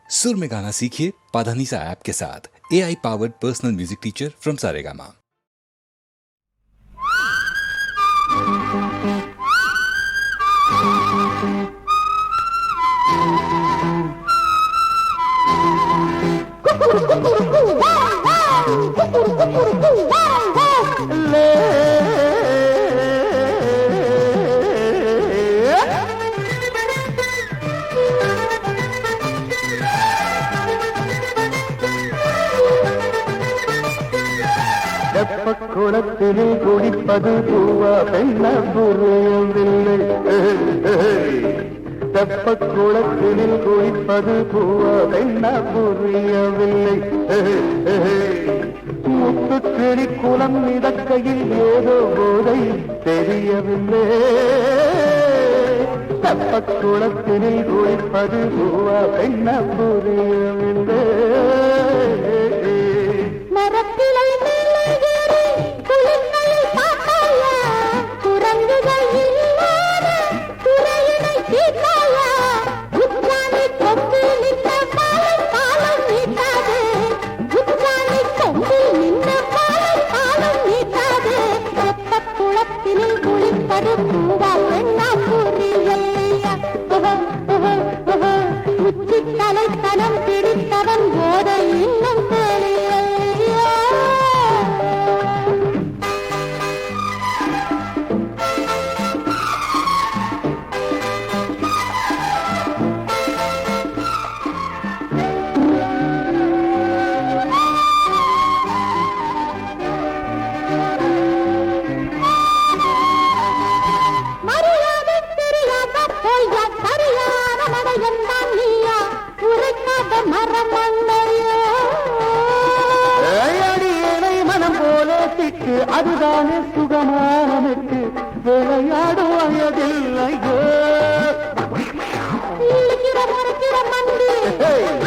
सुर में गाना सीखिए पाधानीसा ऐप के साथ। AI powered personal music teacher from Saregama. குளத்திலே குடிப்பது பூவா பெண்ண புரியவில்லை. தெப்பக்குளத்திலே குடிப்பது பூவா பெண்ண புரியவில்லை. முத்துக்கிளி குளம் மிதக்கையில் ஏதோ போதை தெரியவில்லை. தெப்பக்குளத்திலே குடிப்பது பூவா பெண்ண புரியவில்லை. தலைத்தனம் பிடித்தவன் போதை இன்னும் அதுதானே சுகமானனுக்கு விளையாடும் வயதில்லையோ.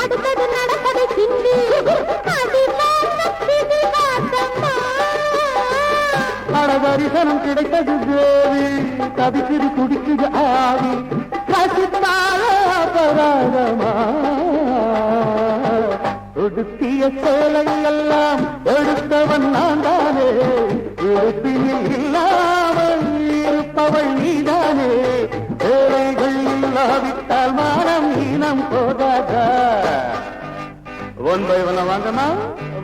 அடுத்தது நடப்பது சிந்தி தரிசனம் கிடைத்தது தேவி கவிக்குது குடிக்குது ஆவி கசித்தால அபராதமா. உடுத்திய சேலை எல்லாம் எடுத்தவன் நான் தானே, இருப்பினில் இல்லாமல் இருப்பவள் நீதானே. சேலைகள் இல்லாவிட்டால் மானம் ஈனம் போகாதா. ஒன் பை ஒன்ன வாங்கம்மா,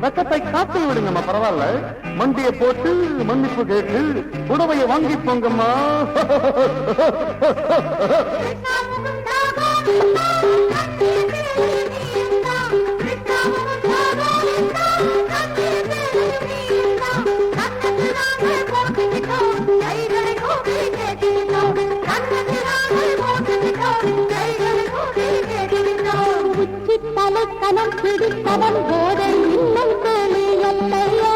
வெக்கத்தை காத்து விடுங்கம்மா, பரவாயில்ல. மண்டியை போட்டு மன்னிப்பு கேட்டு புடவையை வாங்கி போங்கம்மா. தலைத்தனம் பிடித்தவன் போதை இன்னும் தெளியல்லையா.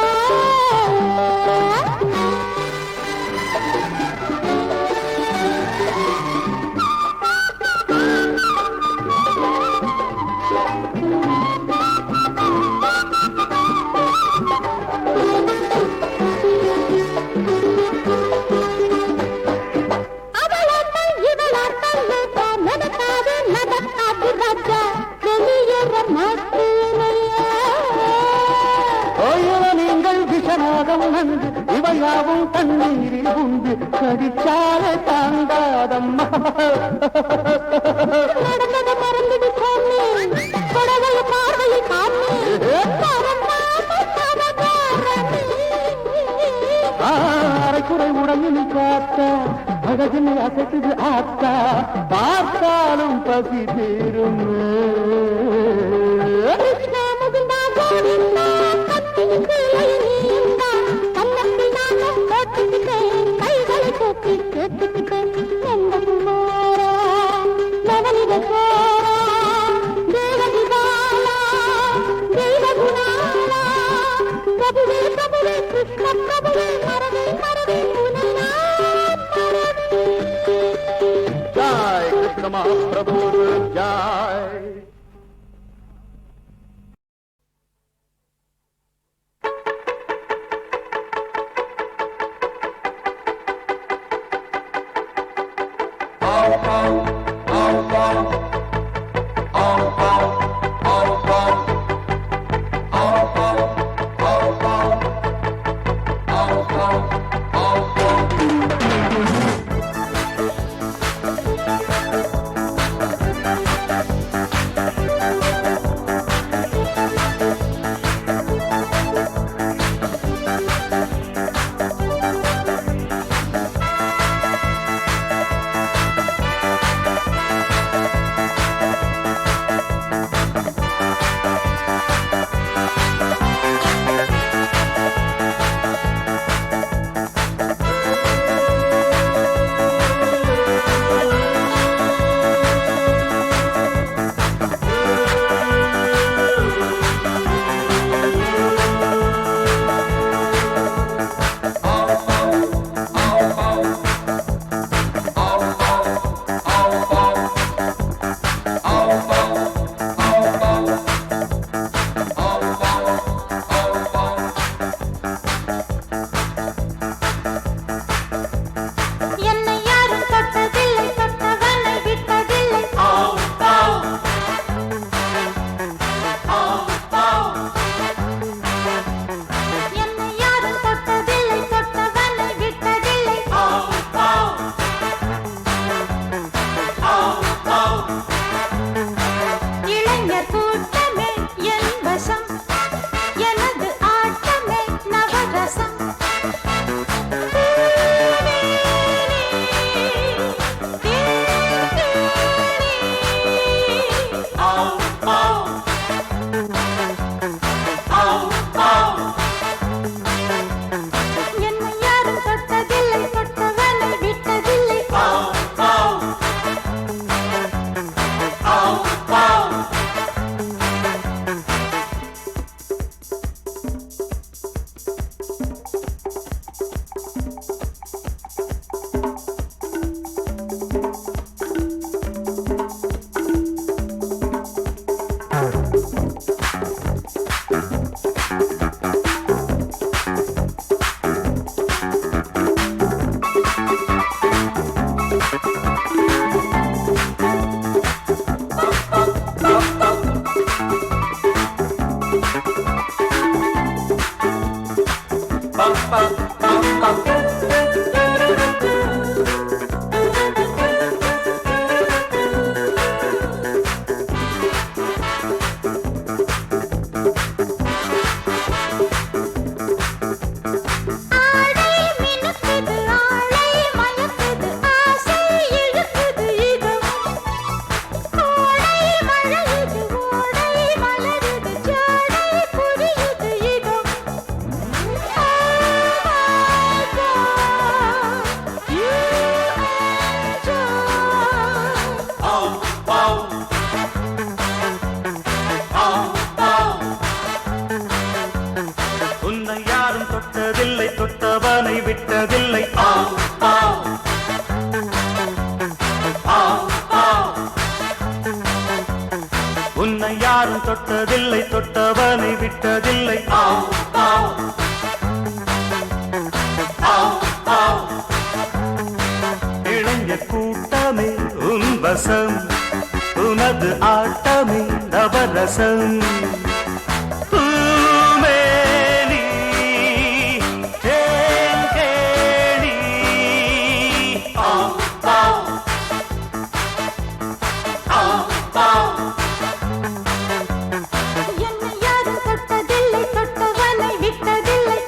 இவையாவும் தண்ணீரில் உண்டு கடிச்சால தாங்காதம்மா. நடந்தது மறந்தது சொன்னே புடவைய பார்வையை காணே. அரைக்குறை உடலில் காத்தா அழகில் அசைக்குது ஆத்தா, பார்த்தாலும் பசி தீரும். கைகளை தூக்கி கேட்டுக்கிட்டேன் நவனித சோரா தேவதி பாலா தெய்வகுணாலா பிரபுவே பிரபுவே கிருஷ்ண பிரபுவே மரவே மரவே ஜாய் கிருஷ்ண மகாபிரபு ஜாய். என்னை யாரும் தொட்டதில்லை தொட்டவனை விட்டதில்லை ஆடை மினுக்குது ஆளை மயக்குது ஆசை இழுக்குது இதம் ஓடை மழையுது ஓடை மலருது ஜாடை புரியுது இதம் You enjoy. உன்னை யாரும் தொட்டதில்லை தொட்டவனை விட்டதில்லை உன்னை யாரும் தொட்டதில்லை தொட்டவனை விட்டதில்லை இளைஞர் கூட்டமே உன் வசம் உனது ஆட்டமே நவரசம் பூமேனி, தேன்கேணி. என்னை யாரும் தொட்டதில்லை தொட்டவனை விட்டதில்லை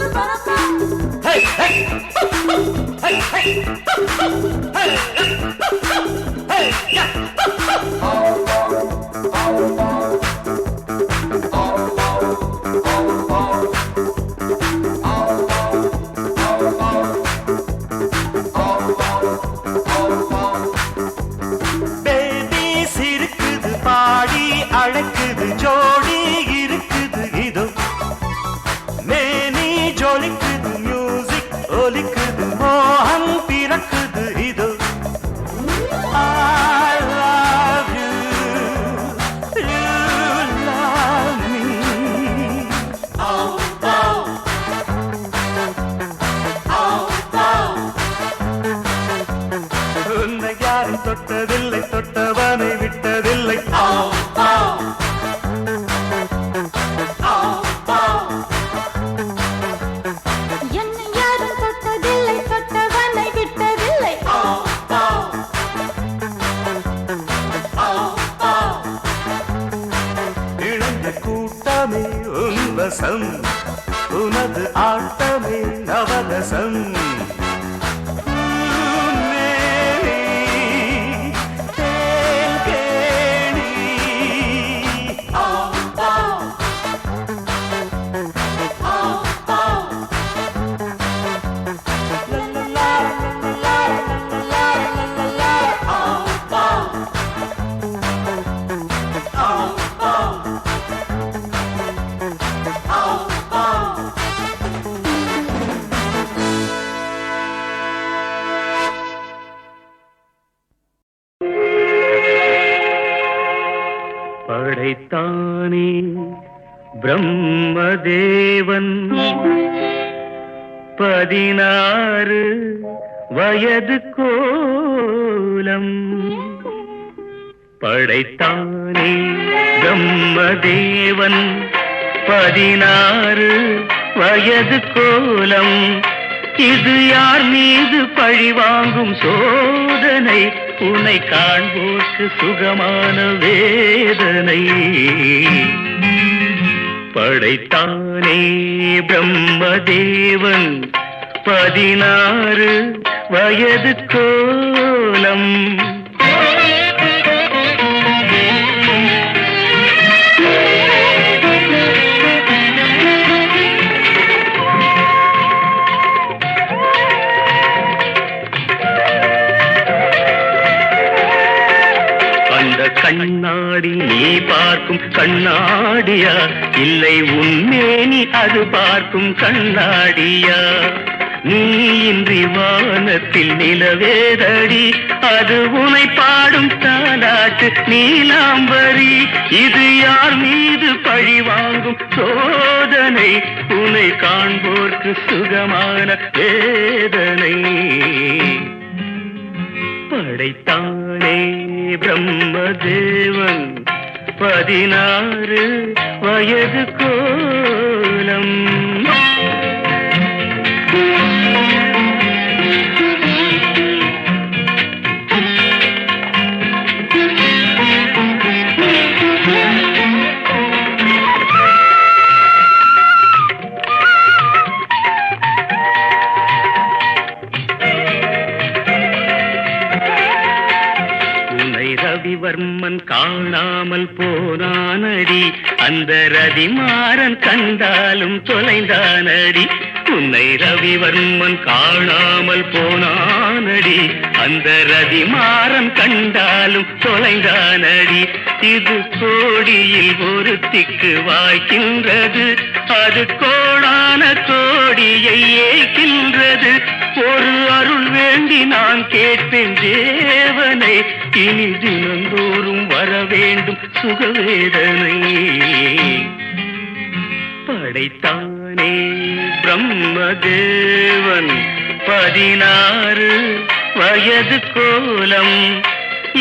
Hey, hey! Hey, hey! Hey, hey, yeah! Baby சிரிக்குது பாடி அழைக்குது ஜோடி இருக்குது இதோ மேனி ஜொலிக்குது மியூசிக் ஒலிக்குது மோகன் பிறக்குது இதோ I love you, you love me. உன்னை யாரும் தொட்டதில்லை தொட்டவனை விட்டதில்லை என்னை யாரும் தொட்டதில்லை தொட்டவனை விட்டதில்லை இளைஞர் கூட்டமே உன் வசம் உனது ஆட்டமே நவரசம் பூமேனி, தேன்கேணி. படைத்தானே பிரம்மதேவன் 16 வயது கோலம் படைத்தானே. பிரம்மதேவன் 16 வயது கோலம். இது யார் மீது பழிவாங்கும் சோதனை? உன்னை காண்போர்க்கு சுகமான வேதனை. படைத்தானே பிரம்மதேவன் 16 வயது கோலம். கண்ணாடி நீ பார்க்கும் கண்ணாடியா, இல்லை உன்மேனி அது பார்க்கும் கண்ணாடியா? நீ இன்றி வானத்தில் நிலவேதடி, அது உனை பாடும் தாலாட்டு நீலாம்பரி. இது யார் மீது பழி வாங்கும் சோதனை? உனை காண்போர்க்கு சுகமான வேதனை. படைத்தானே பிரம்மதேவன் 16 வயது கோலம். ரவிவர்மன் காணாமல் போனானடி, அந்த ரதிமாறன் கண்டாலும் தொலைந்தானடி. உன்னை ரவிவர்மன் காணாமல் போனானடி, அந்த ரதிமாறன் கண்டாலும் தொலைந்தானடி. இது கோடியில் ஒருத்திக்கு வாய்க்கின்றது, அது கோடான கோடியை ஏய்க்கின்றது. ஒரு அருள் வேண்டி நான் கேட்பேன் தேவனை, இனி தினந்தோறும் வர வேண்டும் சுகவேதனை. படைத்தானே பிரம்மதேவன் 16 வயது கோலம்.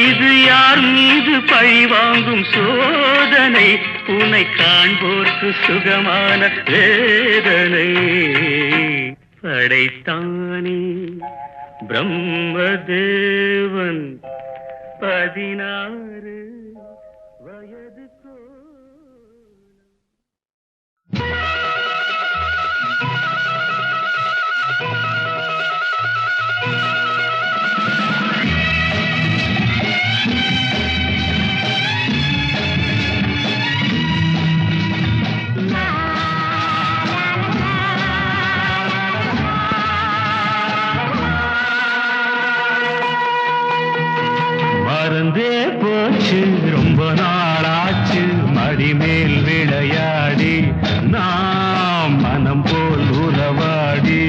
இது யார் மீது பழி வாங்கும் சோதனை? உன்னை காண்போர்க்கு சுகமான வேதனை. படைத்தானே பிரம்மதேவன் 16 வயது மறந்தே போச்சு ரொம்ப நாளாச்சு மடிமேல் விளையாடி, நாம் மனம் போல் உறவாடி.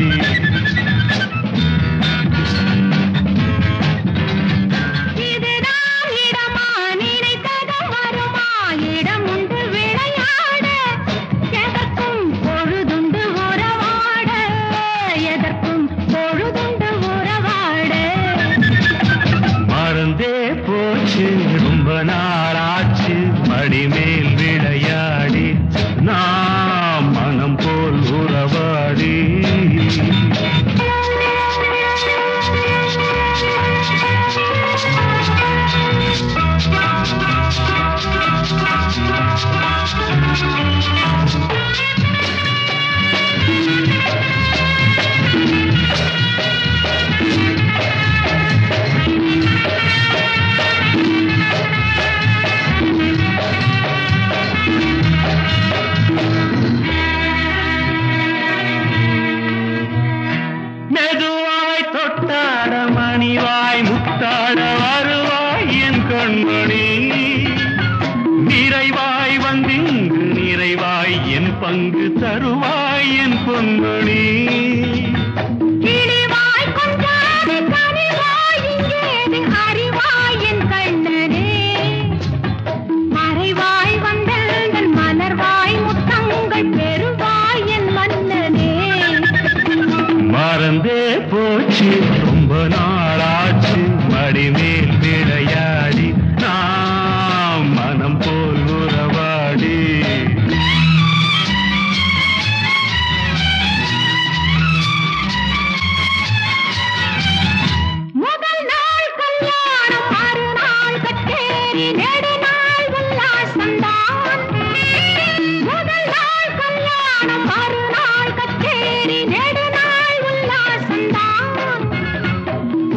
ரொம்ப நாளாச்சு மடிமேல் விளையாடி, நாம் மனம் போல் உறவாடி. மணிவாய் முத்தாட வருவாய் என் கண்மணி, நிறைவாய் வந்திங்கு நிறைவாய் என் பங்கு தருவாய் என் பொன்மணி. மறைவாய் வந்தல் மலர்வாய் முத்தம் போச்சு ரொம்ப நாளாச்சு மடிமேல் விளையாடி நாம் மனம் போல் உறவாடி. முதல் நாள் கல்யாணம் மறுநாள் கச்சேரி நெடுநாள் உல்லாசம்தான். முதல் நாள் கல்யாணம் மறுநாள் கச்சேரி நெடுநாள் உல்லாசம்தான்.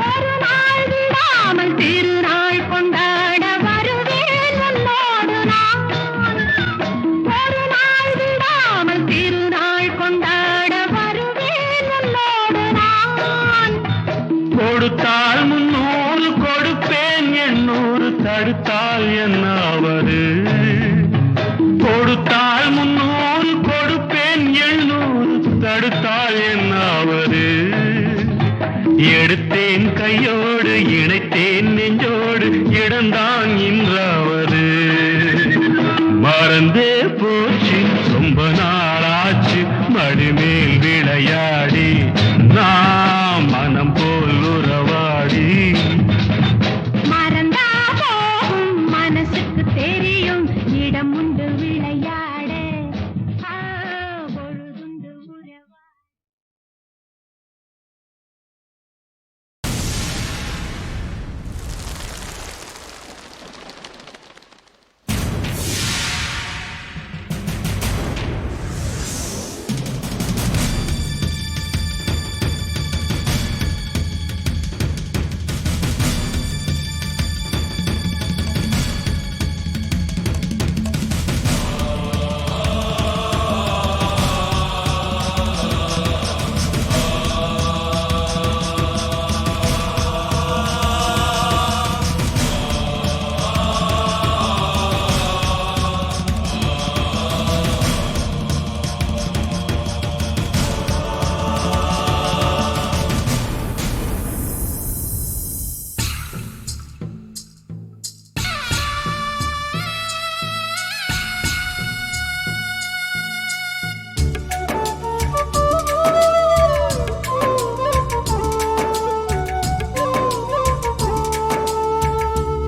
ஒரு நாள் விடாமல் திருநாள் கொண்டாட வருவேன் உன்னோடு நான். ஒரு நாள் விடாமல் திருநாள் கொண்டாட வருவேன் உன்னோடு நான். கொடுத்தால் 300 கொடுப்பேன் 800 தடுத்தால் என்னாவது. கொடுத்தால் 300 கொடுப்பேன் 700 தடுத்தால் என்னாவது. எடுத்தேன் கையோடு இணைத்தேன் நெஞ்சோடு இடந்தான் இன்றாவது. மறந்தே போச்சு ரொம்ப நாளாச்சு மடிமேல் விளையாடி நாம் மனம் போல் உறவாடி. மறந்தா போகும் மனசுக்கு தெரியும் இடம் உண்டு விளையாட. பொழுதுண்டு உறவா.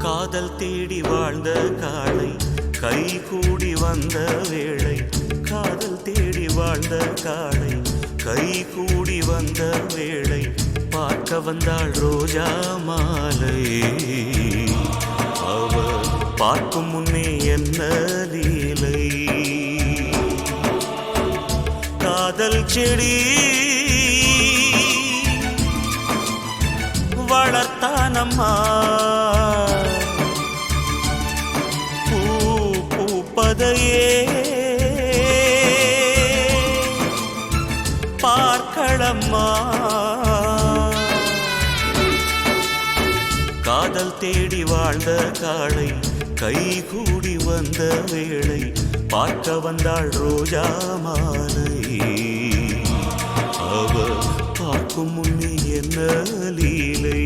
காதல் தேடி வாழ்ந்த காளை கை கூடி வந்த வேளை. காதல் தேடி வாழ்ந்த காளை கை கூடி வந்த வேளை. பார்க்க வந்தாள் ரோஜா மாலை. அவ பார்க்கும் முன்னே என்ன லீலை. காதல் செடி வளர்த்தானம்மா. பூப்பதையே பார்க்கலம்மா. காதல் தேடி வாழ்ந்த காளை கை கூடி வந்த வேளை. பார்க்க வந்தாள் ரோஜா மாலை. அவ பார்க்கும் முன்னே என்ன லீலை.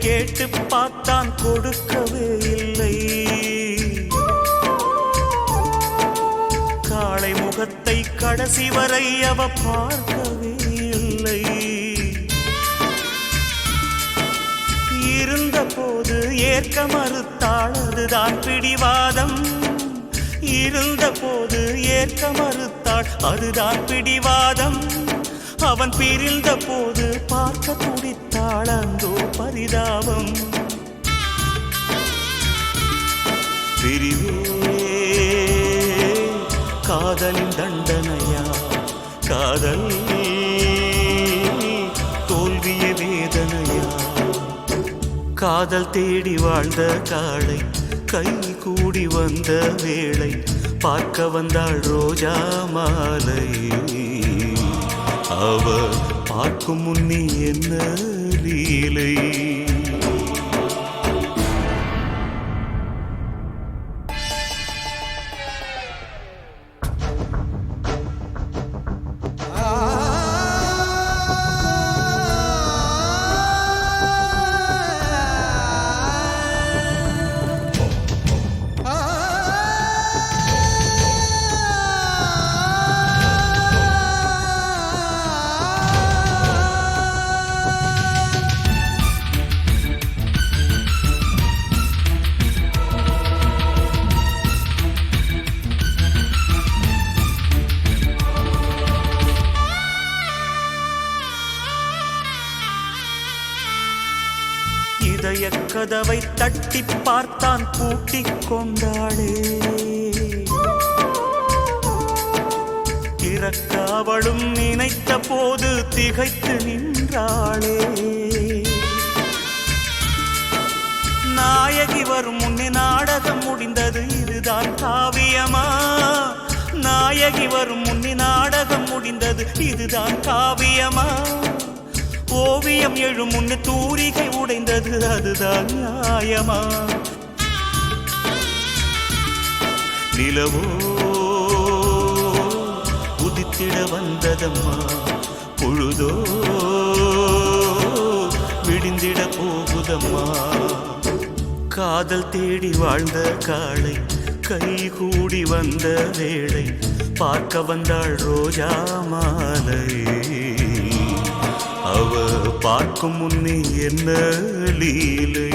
கேட்டு பார்த்தான் கொடுக்கவே இல்லை. காளை முகத்தை கடைசி வரை அவ பார்க்கவே இல்லை. இருந்த போது ஏற்க மறுத்தாள் அதுதான் பிடிவாதம். இருந்த போது ஏற்க மறுத்தாள் அதுதான் பிடிவாதம். அவன் பிரிந்த போது பார்க்க துடித்தாள் அந்தோ பரிதாபம். பிரிவே காதலின் தண்டனையா. காதல் தோல்விய வேதனையா. காதல் தேடி வாழ்ந்த காளை கை கூடி வந்த வேளை பார்க்க வந்தாள் ரோஜா மாலை. அவ பார்க்கும் முன்னே என்ன லீலை. இதய கதவை தட்டி பார்த்தான் பூட்டிக் கொண்டாளே. திறக்க அவளும் நினைத்த போது திகைத்து நின்றாளே. நாயகி வரும் முன்னே நாடகம் முடிந்தது, இதுதான் காவியமா? நாயகி வரும் முன்னே நாடகம் முடிந்தது, இதுதான் காவியமா? ஓவியம் எழும் முன்னு தூரிகை உடைந்தது, அதுதான் நியாயமா? நிலவோ உதித்திட வந்ததம்மா, பொழுதோ விடிந்திட போகுதம்மா. காதல் தேடி வாழ்ந்த காளை கை கூடி வந்த வேளை பார்க்க வந்தாள் ரோஜா மாலை. அவ பார்க்கும் முன்னே என்ன லீலை.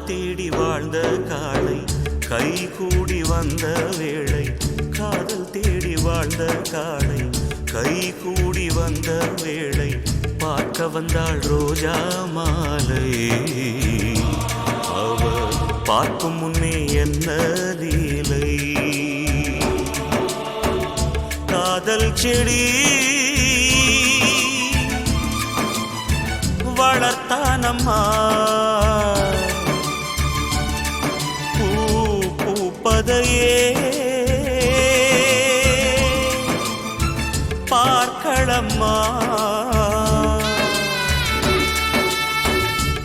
தேடி வாழ்ந்த காளை கை கூடி வந்த வேளை. காதல் தேடி வாழ்ந்த காளை கை கூடி வந்த வேளை பார்க்க வந்தாள் ரோஜா மாலை. அவ பார்க்கும் முன்னே என்ன லீலை. காதல் செடி வளர்த்தானம்மா, பூப்பதையே பார்க்கடம்மா.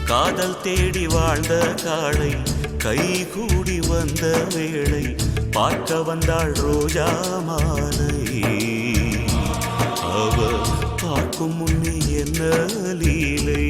காதல் தேடி வாழ்ந்த காளை கை கூடி வந்த வேளை பார்க்க வந்தாள் ரோஜா மாலை. அவ பார்க்கும் முன்னே என்ன லீலை.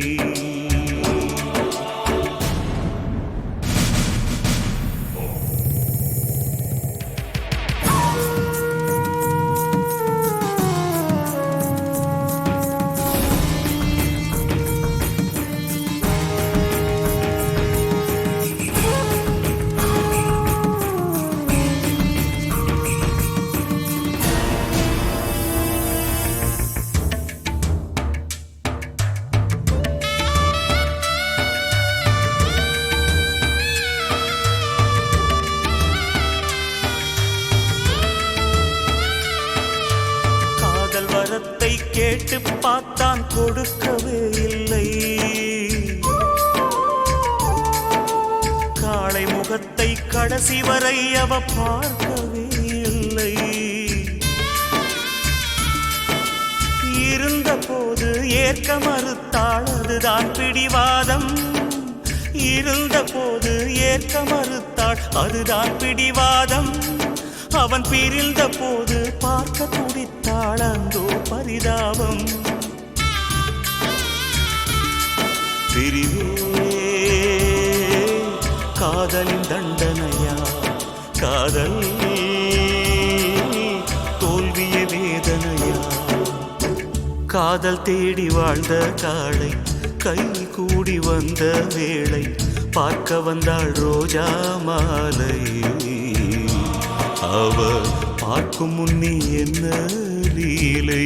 கேட்டு பார்த்தான் கொடுக்கவே இல்லை. காளை முகத்தை கடைசி வரை அவ பார்க்கவே இல்லை. இருந்த போது ஏற்க மறுத்தாள், அதுதான் பிடிவாதம். இருந்த போது ஏற்க மறுத்தாள், அதுதான் பிடிவாதம். அவன் பிரிந்த போது பார்க்க துடித்தாள், அந்தோ பரிதாபம். பிரிவே காதலின் தண்டனையா, காதல் தோல்விய வேதனையா. காதல் தேடி வாழ்ந்த காளை கை கூடி வந்த வேளை பார்க்க வந்தாள் ரோஜா மாலை. அவ பார்க்கும் முன்னே என்ன லீலை.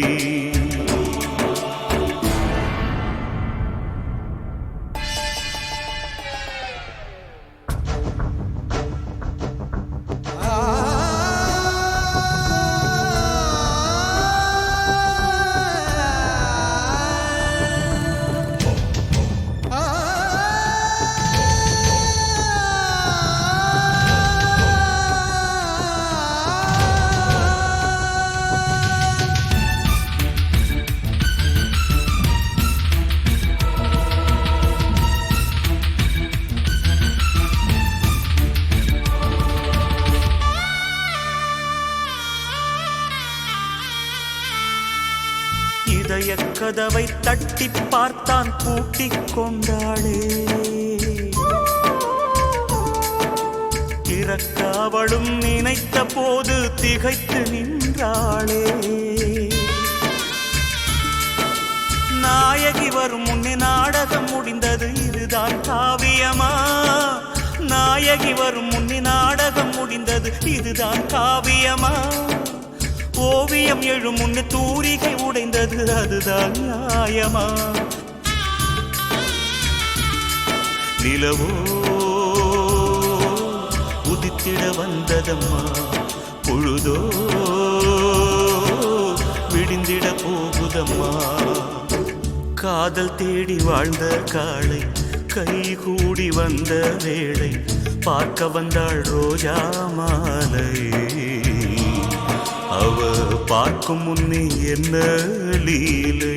இதய கதவை தட்டி பார்த்தான், பூட்டிக் கொண்டாளே. திறக்க அவளும் நினைத்த போது திகைத்து நின்றாளே. நாயகி வரும் முன்னே நாடகம் முடிந்தது, இதுதான் காவியமா? நாயகி வரும் முன்னே நாடகம் முடிந்தது, இதுதான் காவியமா? ஓவியம் எழும் முன்னு தூரிகை உடைந்தது, அதுதான் நியாயமா? நிலவோ உதித்திட வந்ததம்மா, பொழுதோ விடிந்திட போகுதம்மா. காதல் தேடி வாழ்ந்த காளை கை கூடி வந்த வேளை பார்க்க வந்தாள் ரோஜா மாலை. அவ பார்க்கும் முன்னே என்ன லீலை.